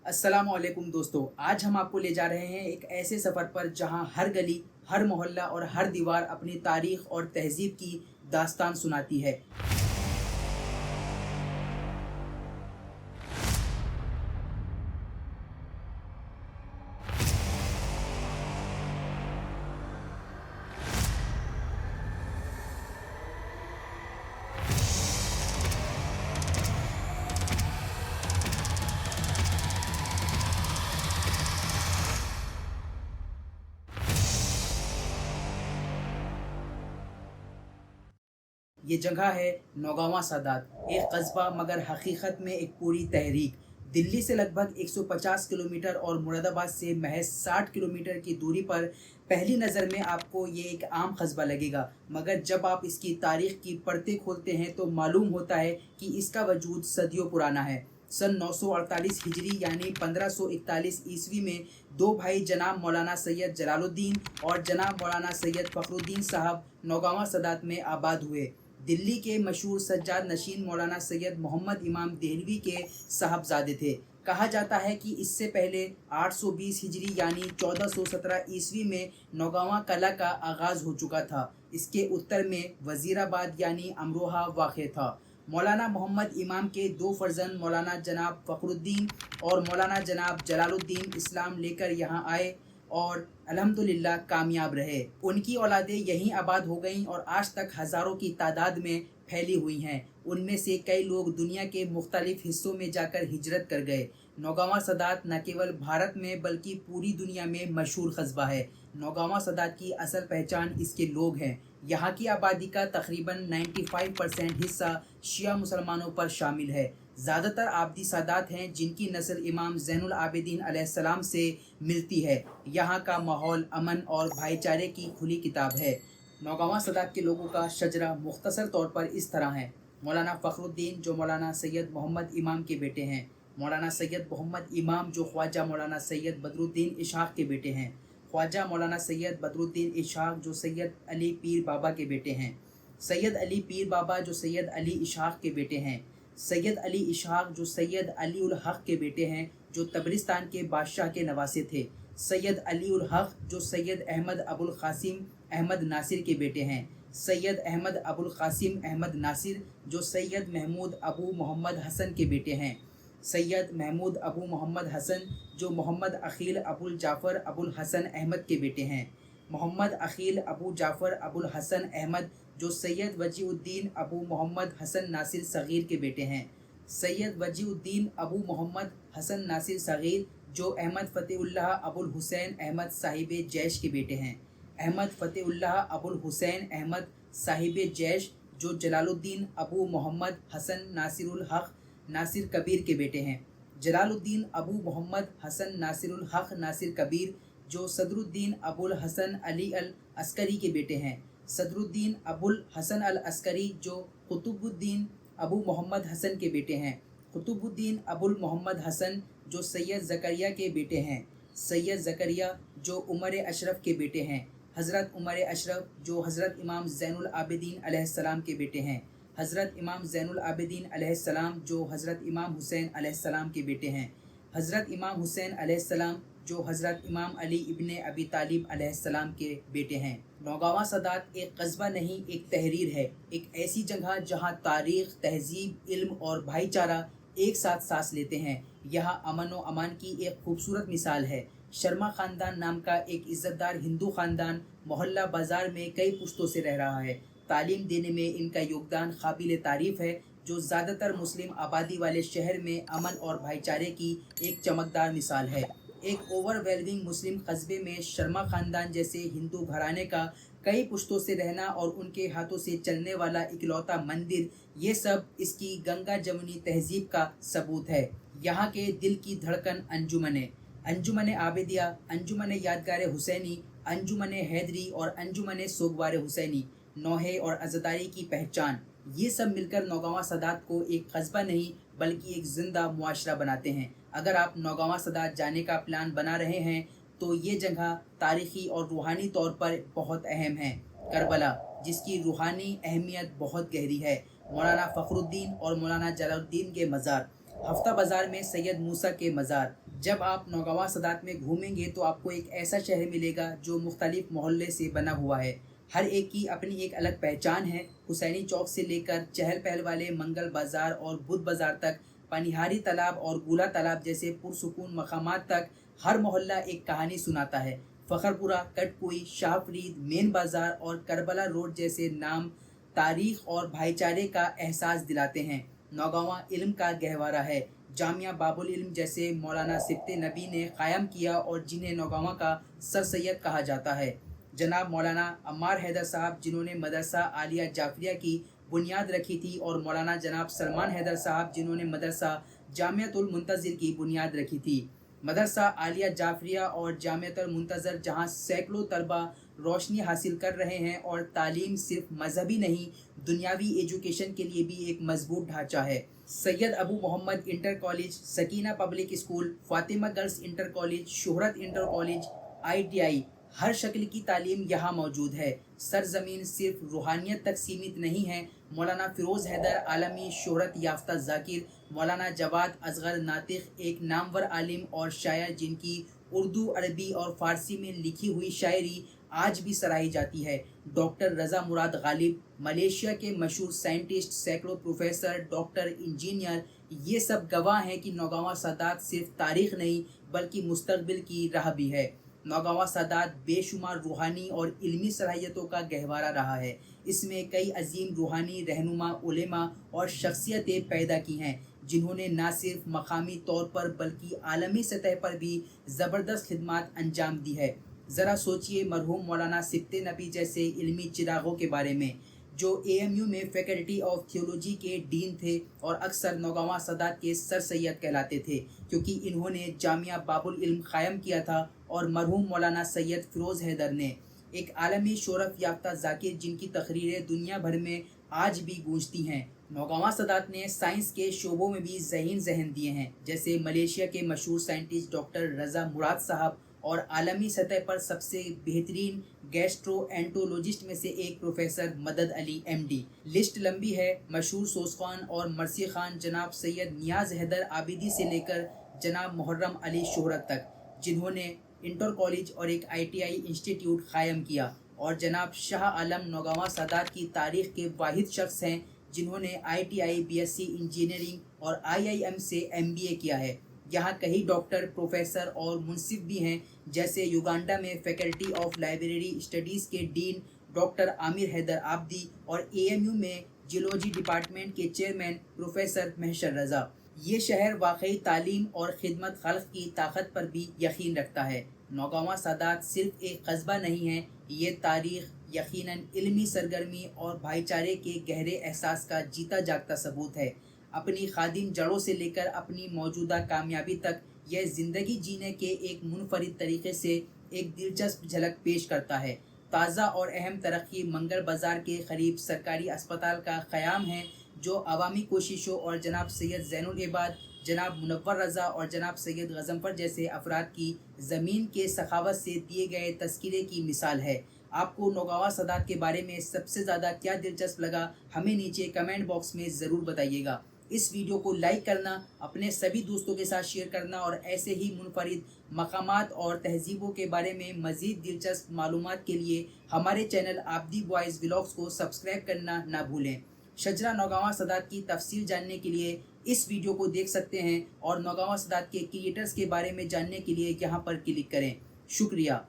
अस्सलाम वालेकुम दोस्तों, आज हम आपको ले जा रहे हैं एक ऐसे सफ़र पर जहां हर गली, हर मोहल्ला और हर दीवार अपनी तारीख और तहजीब की दास्तान सुनाती है। ये जगह है नौगावा सादात, एक कस्बा मगर हकीकत में एक पूरी तहरीक। दिल्ली से लगभग 150 किलोमीटर और मुरादाबाद से महज 60 किलोमीटर की दूरी पर पहली नज़र में आपको ये एक आम कस्बा लगेगा, मगर जब आप इसकी तारीख की परतें खोलते हैं तो मालूम होता है कि इसका वजूद सदियों पुराना है। सन 948 हिजरी यानी 1541 ईस्वी में दो भाई जनाब मौलाना सैयद जलालुद्दीन और जनाब मौलाना सैयद फ़खरुद्दीन साहब नौगावा सादात में आबाद हुए। दिल्ली के मशहूर सज्जाद नशीन मौलाना सैयद मोहम्मद इमाम देहलवी के साहबजादे थे। कहा जाता है कि इससे पहले 820 हिजरी यानी 1417 ईस्वी में नौगावा कला का आगाज़ हो चुका था। इसके उत्तर में वज़ीराबाद यानी अमरोहा वाक़ था। मौलाना मोहम्मद इमाम के दो फर्जंद मौलाना जनाब फ़खरुद्दीन और मौलाना जनाब जलालुद्दीन इस्लाम लेकर यहाँ आए और अल्हम्दुलिल्लाह कामयाब रहे। उनकी औलादें यहीं आबाद हो गईं और आज तक हज़ारों की तादाद में फैली हुई हैं। उनमें से कई लोग दुनिया के मुख्तलिफ हिस्सों में जाकर हिजरत कर गए। नौगावा सादात न केवल भारत में बल्कि पूरी दुनिया में मशहूर कस्बा है। नौगावा सादात की असल पहचान इसके लोग हैं। यहाँ की आबादी का तकरीबन 95% हिस्सा शिया मुसलमानों पर शामिल है। ज़्यादातर आबदी सादात हैं जिनकी नस्ल इमाम ज़ैनुल आबिदीन अलैहिस्सलाम से मिलती है। यहाँ का माहौल अमन और भाईचारे की खुली किताब है। नौगावा सादात के लोगों का शजरा मुख्तसर तौर पर इस तरह है। मौलाना फ़खरुद्दीन जो मौलाना सैयद मोहम्मद इमाम के बेटे हैं। मौलाना सैयद मोहम्मद इमाम जो ख्वाजा मौलाना सैयद बदरुद्दीन इशाक़ के बेटे हैं। ख्वाजा मौलाना सैयद बदरुद्दीन इशाक़ जो सैयद अली पीर बाबा के बेटे हैं। सैयद अली पीर बाबा जो सैयद अली इशाक़ के बेटे हैं। सैयद अली इशाक़ जो सैयद अली उल हक़ के बेटे हैं जो तबरिस्तान के बादशाह के नवासे थे। सैयद अली उल हक़ जो सैयद अहमद अबुल क़ासिम अहमद नासिर के बेटे हैं। सैयद अहमद अबुल क़ासिम अहमद नासिर जो सैयद महमूद अबू मोहम्मद हसन के बेटे हैं। सैयद महमूद अबू मोहम्मद हसन जो मोहम्मद अख़ील अबुल जाफ़र अबुल हसन अहमद के बेटे हैं। मोहम्मद अख़ील अबू जाफ़र अबुल हसन अहमद जो सैयद वजीउद्दीन अबू मोहम्मद हसन नासिर सग़ीर के बेटे हैं। सैयद वजीउद्दीन अबू मोहम्मद हसन नासिर सग़ीर जो अहमद फ़तेहुल्लाह अबुल हुसैन अहमद साहिब जैश के बेटे हैं। अहमद फ़तेहुल्लाह अबुल हुसैन अहमद साहिब जैश जो जलालुद्दीन अबू मोहम्मद हसन नासिरुल हक़ नासिर कबीर के बेटे हैं। जलालुद्दीन अबू मोहम्मद हसन नासिरुल हक़ नासिर कबीर जो सदरुद्दीन अबुल हसन अली अल अस्करी के बेटे हैं। सदरुद्दीन अबुल हसन अल अस्करी जो कुतुबुद्दीन अबू मोहम्मद हसन के बेटे हैं। कुतुबुद्दीन अबुल मोहम्मद हसन जो सैयद ज़करिया के बेटे हैं। सैयद ज़करिया जो उमर अशरफ के बेटे हैं। हज़रत उमर अशरफ जो हज़रत इमाम ज़ैनुल आबिदीन अलैहिस्सलाम के बेटे हैं। हज़रत इमाम ज़ैनुल आबिदीन अलैहिस्सलाम जो हज़रत इमाम हुसैन अलैहिस्सलाम के बेटे हैं। हज़रत इमाम हुसैन अलैहिस्सलाम जो हज़रत इमाम अली इब्ने अबी तालिब अलैहिस्सलाम के बेटे हैं। नौगावा सादात एक कस्बा नहीं, एक तहरीर है। एक ऐसी जगह जहां तारीख़, तहज़ीब, इल्म और भाईचारा एक साथ सांस लेते हैं। यहाँ अमन व अमान की एक खूबसूरत मिसाल है। शर्मा ख़ानदान नाम का एक इज़्ज़तदार हिंदू ख़ानदान मोहल्ला बाज़ार में कई पुश्तों से रह रहा है। तालीम देने में इनका योगदान काबिल तारीफ़ है जो ज़्यादातर मुस्लिम आबादी वाले शहर में अमन और भाईचारे की एक चमकदार मिसाल है। एक ओवरवेलमिंग मुस्लिम कस्बे में शर्मा ख़ानदान जैसे हिंदू घराने का कई पुश्तों से रहना और उनके हाथों से चलने वाला इकलौता मंदिर, ये सब इसकी गंगा जमुनी तहजीब का सबूत है। यहाँ के दिल की धड़कन अंजुमने, अंजुमन आबिदिया, अंजुमन यादगार हुसैनी, अंजुमन हैदरी और अंजुमन सोगवार हुसैनी नौहे और अज़दारी की पहचान, ये सब मिलकर नौगावा सादात को एक कस्बा नहीं बल्कि एक ज़िंदा मुआशरा बनाते हैं। अगर आप नौगावा सादात जाने का प्लान बना रहे हैं तो ये जगह तारीख़ी और रूहानी तौर पर बहुत अहम है। करबला जिसकी रूहानी अहमियत बहुत गहरी है। मौलाना फ़खरुद्दीन और मौलाना जलालुद्दीन के मज़ार, हफ्ता बाजार में सैयद मूसा के मज़ार। जब आप नौगावा सादात में घूमेंगे तो आपको एक ऐसा शहर मिलेगा जो मुख्तलिफ मोहल्ले से बना हुआ है। हर एक की अपनी एक अलग पहचान है। हुसैनी चौक से लेकर चहल पहल वाले मंगल बाजार और बुध बाजार तक, पनिहारी तालाब और गुला तालाब जैसे पुरसुकून मकामात तक, हर मोहल्ला एक कहानी सुनाता है। फ़खरपुरा, कटकोई, शाहफरीद, मेन बाज़ार और करबला रोड जैसे नाम तारीख और भाईचारे का एहसास दिलाते हैं। नौगावा इल्म का गहवारा है। जामिया बाबुल इल्म जैसे मौलाना सिब्ते नबी ने क़ायम किया और जिन्हें नौगावा का सर सैयद कहा जाता है। जनाब मौलाना अम्मार हैदर साहब जिन्होंने मदरसा आलिया जाफरिया की बुनियाद रखी थी, और मौलाना जनाब सलमान हैदर साहब जिन्होंने मदरसा जामियातुल मुंतज़िर की बुनियाद रखी थी। मदरसा आलिया जाफरिया और जामियातुल मुंतज़िर जहाँ सैकड़ों तलबा रोशनी हासिल कर रहे हैं, और तालीम सिर्फ मजहबी नहीं दुनियावी एजुकेशन के लिए भी एक मजबूत ढांचा है। Syed Abu Mohammad inter college, Sakina public school, Fatima girls inter college, Shohrat inter college, ITI, हर शक्ल की तालीम यहाँ मौजूद है। सरजमीन सिर्फ रूहानियत तक सीमित नहीं है। मौलाना फ़िरोज़ हैदर आलमी शोहरत याफ्ता ज़ाकिर, मौलाना जवाद असगर नातिक एक नामवर आलिम और शायर जिनकी उर्दू, अरबी और फ़ारसी में लिखी हुई शायरी आज भी सराही जाती है। डॉक्टर रज़ा मुराद गालिब, मलेशिया के मशहूर साइंटिस्ट, सैकड़ों प्रोफेसर, डॉक्टर, इंजीनियर, ये सब गवाह हैं कि नौगावा सादात सिर्फ तारीख़ नहीं बल्कि मुस्तक़बिल की राह भी है। नौगावा सादात बेशुमार रूहानी और इल्मी सलाहियतों का गहवारा रहा है। इसमें कई अजीम रूहानी रहनुमा, उलेमा और शख्सियतें पैदा की हैं जिन्होंने न सिर्फ मकामी तौर पर बल्कि आलमी सतह पर भी ज़बरदस्त खिदमत अंजाम दी है। ज़रा सोचिए मरहूम मौलाना सिब्ते नबी जैसे इल्मी चिरागों के बारे में, जो AMU में फैकल्टी ऑफ थियोलॉजी के डीन थे और अक्सर नौगावा सादात के सर सैयद कहलाते थे क्योंकि इन्होंने जामिया बाबुल इल्म क़ायम किया था। और मरहूम मौलाना सैयद फ़िरोज़ हैदर ने एक आलमी शोहरत याफ्ता ज़ाकिर जिनकी तकरीरें दुनिया भर में आज भी गूंजती हैं। नौगावा सादात ने साइंस के शोबों में भी जहन दिए हैं, जैसे मलेशिया के मशहूर साइंटिस्ट डॉक्टर रज़ा मुराद साहब और आलमी सतह पर सबसे बेहतरीन गैस्ट्रोएंटरोलॉजिस्ट में से एक प्रोफेसर मदद अली MD। लिस्ट लंबी है। मशहूर सोसखान और मरसी खान जनाब सैयद नियाज हैदर आबिदी से लेकर जनाब मुहर्रम अली शोहरत तक, जिन्होंने इंटर कॉलेज और एक ITI इंस्टीट्यूट क़ायम किया, और जनाब शाह आलम नौगावा सादात की तारीख़ के वाहिद शख्स हैं जिन्होंने ITI BSc इंजीनियरिंग और IIM से MBA किया है। यहाँ कई डॉक्टर, प्रोफेसर और मुंसिफ भी हैं, जैसे युगांडा में फैकल्टी ऑफ लाइब्रेरी स्टडीज़ के डीन डॉक्टर आमिर हैदर आब्दी और AMU में जियोलॉजी डिपार्टमेंट के चेयरमैन प्रोफेसर महशर रज़ा। ये शहर वाकई तालीम और खिदमत खल्क़ की ताकत पर भी यकीन रखता है। नौगावा सादात सिर्फ एक कस्बा नहीं है, ये तारीख़, यकीनन इल्मी सरगर्मी और भाईचारे के गहरे एहसास का जीता जागता सबूत है। अपनी खादिम जड़ों से लेकर अपनी मौजूदा कामयाबी तक यह ज़िंदगी जीने के एक मुनफरिद तरीक़े से एक दिलचस्प झलक पेश करता है। ताज़ा और अहम तरक्की मंगल बाज़ार के करीब सरकारी अस्पताल का क़याम है, जो अवामी कोशिशों और जनाब सैयद ज़ैनुल इबाद, जनाब मुनव्वर रज़ा और जनाब सैयद गज़नफ़र जैसे अफराद की ज़मीन के सखावत से दिए गए तज़किरे की मिसाल है। आपको नौगावा सादात के बारे में सबसे ज़्यादा क्या दिलचस्प लगा, हमें नीचे कमेंट बॉक्स में ज़रूर बताइएगा। इस वीडियो को लाइक करना, अपने सभी दोस्तों के साथ शेयर करना और ऐसे ही मुनफरिद मकामात और तहज़ीबों के बारे में मज़ीद दिलचस्प मालूमात के लिए हमारे चैनल आबदी बॉयज़ व्लॉग्स को सब्सक्राइब करना ना भूलें। शजरा नौगावा सादात की तफसील जानने के लिए इस वीडियो को देख सकते हैं, और नौगावा सादात के क्रिएटर्स के बारे में जानने के लिए यहाँ पर क्लिक करें। शुक्रिया।